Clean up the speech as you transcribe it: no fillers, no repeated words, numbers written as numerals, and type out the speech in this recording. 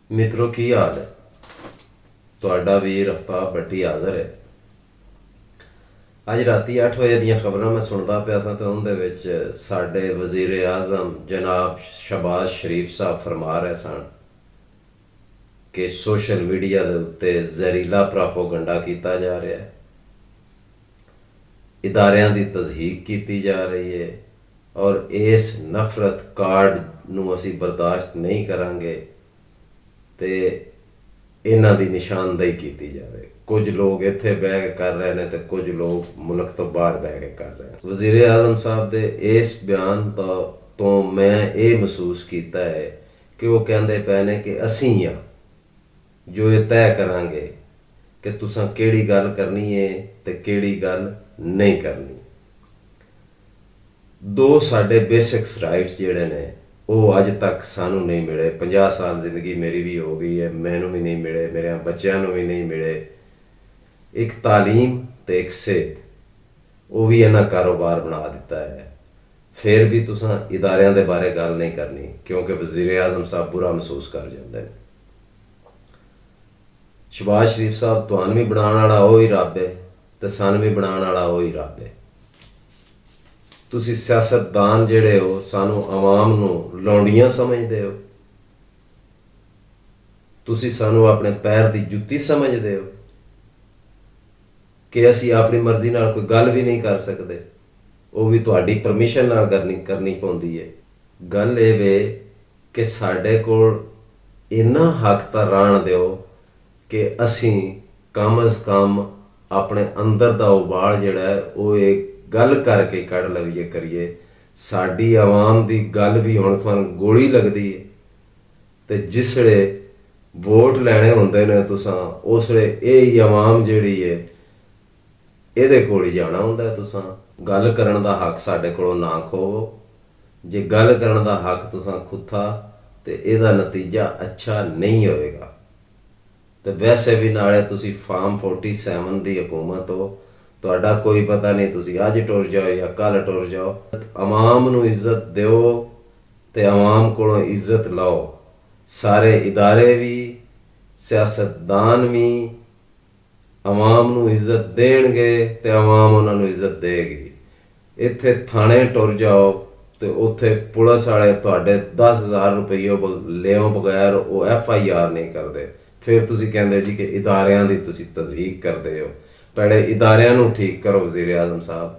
ਮਿੱਤਰੋ ਕੀ ਹਾਲ ਹੈ। ਤੁਹਾਡਾ ਵੀਰ ਅਫਤਾਬ ਭੱਟੀ ਹਾਜ਼ਰ ਹੈ। ਅੱਜ ਰਾਤੀ 8 ਵਜੇ ਦੀਆਂ ਖਬਰਾਂ ਮੈਂ ਸੁਣਦਾ ਪਿਆ ਸਾਂ ਤੇ ਉਹਦੇ ਵਿੱਚ ਸਾਡੇ ਵਜ਼ੀਰ ਆਜ਼ਮ ਜਨਾਬ ਸ਼ਹਬਾਜ਼ ਸ਼ਰੀਫ ਸਾਹਿਬ ਫਰਮਾ ਰਹੇ ਸਨ ਕਿ ਸੋਸ਼ਲ ਮੀਡੀਆ ਦੇ ਉੱਤੇ ਜ਼ਹਿਰੀਲਾ ਪ੍ਰਾਪੋਗੰਡਾ ਕੀਤਾ ਜਾ ਰਿਹਾ ਹੈ, ਇਦਾਰਿਆਂ ਦੀ ਤਜ਼ਹੀਕ ਕੀਤੀ ਜਾ ਰਹੀ ਹੈ ਔਰ ਇਸ ਨਫ਼ਰਤ ਕਾਰਡ ਨੂੰ ਅਸੀਂ ਬਰਦਾਸ਼ਤ ਨਹੀਂ ਕਰਾਂਗੇ ਤੇ ਇਹਨਾਂ ਦੀ ਨਿਸ਼ਾਨਦੇਹੀ ਕੀਤੀ ਜਾਵੇ। ਕੁਝ ਲੋਕ ਇੱਥੇ ਬਹਿ ਕੇ ਕਰ ਰਹੇ ਨੇ ਤੇ ਕੁਝ ਲੋਕ ਮੁਲਕ ਤੋਂ ਬਾਹਰ ਬਹਿ ਕੇ ਕਰ ਰਹੇ ਨੇ। ਵਜ਼ੀਰ ਆਜ਼ਮ ਸਾਹਿਬ ਦੇ ਇਸ ਬਿਆਨ ਤੋਂ ਮੈਂ ਇਹ ਮਹਿਸੂਸ ਕੀਤਾ ਹੈ ਕਿ ਉਹ ਕਹਿੰਦੇ ਪਏ ਨੇ ਕਿ ਅਸੀਂ ਆ ਜੋ ਇਹ ਤੈਅ ਕਰਾਂਗੇ ਕਿ ਤੁਸੀਂ ਕਿਹੜੀ ਗੱਲ ਕਰਨੀ ਹੈ ਤੇ ਕਿਹੜੀ ਗੱਲ ਨਹੀਂ ਕਰਨੀ। ਦੋ ਸਾਡੇ ਬੇਸਿਕਸ ਰਾਈਟਸ ਜਿਹੜੇ ਨੇ ਉਹ ਅੱਜ ਤੱਕ ਸਾਨੂੰ ਨਹੀਂ ਮਿਲੇ। 50 ਸਾਲ ਜ਼ਿੰਦਗੀ ਮੇਰੀ ਵੀ ਹੋ ਗਈ ਹੈ, ਮੈਨੂੰ ਵੀ ਨਹੀਂ ਮਿਲੇ, ਮੇਰੇ ਬੱਚਿਆਂ ਨੂੰ ਵੀ ਨਹੀਂ ਮਿਲੇ। ਇੱਕ ਤਾਲੀਮ ਤੇ ਇੱਕ ਸਿਹਤ, ਉਹ ਵੀ ਇਹਨਾਂ ਕਾਰੋਬਾਰ ਬਣਾ ਦਿੱਤਾ ਹੈ। ਫਿਰ ਵੀ ਤੁਸੀਂ ਇਦਾਰਿਆਂ ਦੇ ਬਾਰੇ ਗੱਲ ਨਹੀਂ ਕਰਨੀ ਕਿਉਂਕਿ ਵਜ਼ੀਰ ਆਜ਼ਮ ਸਾਹਿਬ ਬੁਰਾ ਮਹਿਸੂਸ ਕਰ ਜਾਂਦੇ ਨੇ। ਸ਼ਹਬਾਜ਼ ਸ਼ਰੀਫ ਸਾਹਿਬ, ਤੁਹਾਨੂੰ ਵੀ ਬਣਾਉਣ ਵਾਲਾ ਉਹ ਹੀ ਰੱਬ ਹੈ ਤੇ ਸਾਨੂੰ ਵੀ ਬਣਾਉਣ ਵਾਲਾ ਉਹ ਹੀ ਰੱਬ ਹੈ। ਤੁਸੀਂ ਸਿਆਸਤਦਾਨ ਜਿਹੜੇ ਹੋ ਸਾਨੂੰ ਆਵਾਮ ਨੂੰ ਲੌਂਡੀਆਂ ਸਮਝਦੇ ਹੋ, ਤੁਸੀਂ ਸਾਨੂੰ ਆਪਣੇ ਪੈਰ ਦੀ ਜੁੱਤੀ ਸਮਝਦੇ ਹੋ ਕਿ ਅਸੀਂ ਆਪਣੀ ਮਰਜ਼ੀ ਨਾਲ ਕੋਈ ਗੱਲ ਵੀ ਨਹੀਂ ਕਰ ਸਕਦੇ, ਉਹ ਵੀ ਤੁਹਾਡੀ ਪਰਮਿਸ਼ਨ ਨਾਲ ਕਰਨੀ ਪਾਉਂਦੀ ਹੈ। ਗੱਲ ਇਹ ਵੇ ਕਿ ਸਾਡੇ ਕੋਲ ਇੰਨਾ ਹੱਕ ਤਾਂ ਰਹਿਣ ਦਿਓ ਕਿ ਅਸੀਂ ਕਮ ਅਜ਼ ਕਮ ਆਪਣੇ ਅੰਦਰ ਦਾ ਉਬਾਲ ਜਿਹੜਾ ਹੈ ਉਹ ਇਹ ਗੱਲ ਕਰਕੇ ਕੱਢ ਲਈਏ ਕਰੀਏ। ਸਾਡੀ ਆਵਾਮ ਦੀ ਗੱਲ ਵੀ ਹੁਣ ਤੁਹਾਨੂੰ ਗੋਲੀ ਲੱਗਦੀ ਹੈ ਤੇ ਜਿਸ ਵੇਲੇ ਵੋਟ ਲੈਣੇ ਹੁੰਦੇ ਨੇ ਤੁਸੀਂ ਉਸ ਵੇਲੇ ਇਹ ਹੀ ਆਵਾਮ ਜਿਹੜੀ ਹੈ ਇਹਦੇ ਕੋਲ ਹੀ ਜਾਣਾ ਹੁੰਦਾ। ਤੁਸੀਂ ਗੱਲ ਕਰਨ ਦਾ ਹੱਕ ਸਾਡੇ ਕੋਲੋਂ ਨਾ ਖੋਵੋ। ਜੇ ਗੱਲ ਕਰਨ ਦਾ ਹੱਕ ਤੁਸੀਂ ਖੁੱਥਾ ਤੇ ਇਹਦਾ ਨਤੀਜਾ ਅੱਛਾ ਨਹੀਂ ਹੋਏਗਾ। ਤੇ ਵੈਸੇ ਵੀ ਨਾਲੇ ਤੁਸੀਂ ਫਾਰਮ 47 ਦੀ ਹਕੂਮਤ ਹੋ, ਤੁਹਾਡਾ ਕੋਈ ਪਤਾ ਨਹੀਂ, ਤੁਸੀਂ ਅੱਜ ਟੁਰ ਜਾਓ ਜਾਂ ਕੱਲ੍ਹ ਟੁਰ ਜਾਓ। ਆਵਾਮ ਨੂੰ ਇੱਜ਼ਤ ਦਿਓ ਤੇ ਆਵਾਮ ਕੋਲੋਂ ਇੱਜ਼ਤ ਲਓ। ਸਾਰੇ ਇਦਾਰੇ ਵੀ ਸਿਆਸਤਦਾਨ ਵੀ ਆਵਾਮ ਨੂੰ ਇੱਜ਼ਤ ਦੇਣਗੇ ਤੇ ਆਵਾਮ ਉਹਨਾਂ ਨੂੰ ਇੱਜ਼ਤ ਦੇਗੀ। ਇੱਥੇ ਥਾਣੇ ਟੁਰ ਜਾਓ ਤੇ ਉੱਥੇ ਪੁਲਿਸ ਵਾਲੇ ਤੁਹਾਡੇ 10,000 ਰੁਪਈਏ ਲਿਓ ਬਗੈਰ ਉਹ FIR ਨਹੀਂ ਕਰਦੇ। ਫਿਰ ਤੁਸੀਂ ਕਹਿੰਦੇ ਜੀ ਕਿ ਇਦਾਰਿਆਂ ਦੀ ਤੁਸੀਂ ਤਜ਼ਹੀਕ ਕਰਦੇ ਹੋ। ਪਹਿਲੇ ਇਦਾਰਿਆਂ ਨੂੰ ਠੀਕ ਕਰੋ ਵਜ਼ੀਰ ਆਜ਼ਮ ਸਾਹਿਬ।